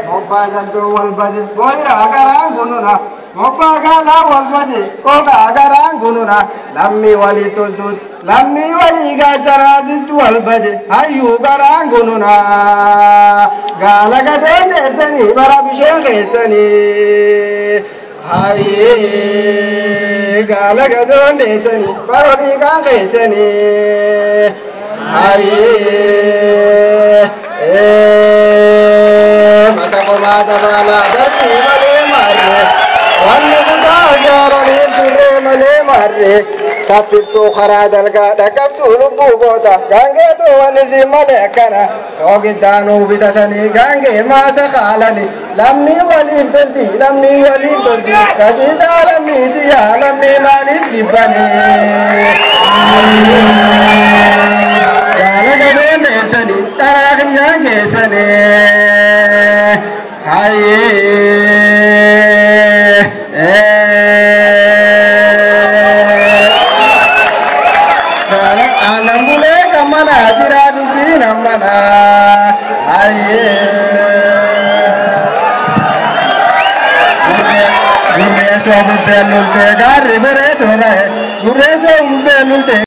Mopa jaldo walbade boira agarang gununa mopa gala walbade koga agarang gununa lammi wali tultut lammi wali gajara jitu walbade ayu garang gununa gala gadon esani barabishe esani haye gala gadon esani baroli gang esani haye mata ko mata bala darbi male marre wanne buda garani surre male marre sapir to khara dalga dakab tu lubu goda gange to wanzi male kana sogi danu bitatani gange ma sa khalani lammi wali tulti kaji lammi diya lammi mali jibane Sani, Tarahiyage Sani, Haye, Anambule Kamana, Jiradu Binamana, Haye, Gureso Belulte, Gari Bereso, Gureso Belulte.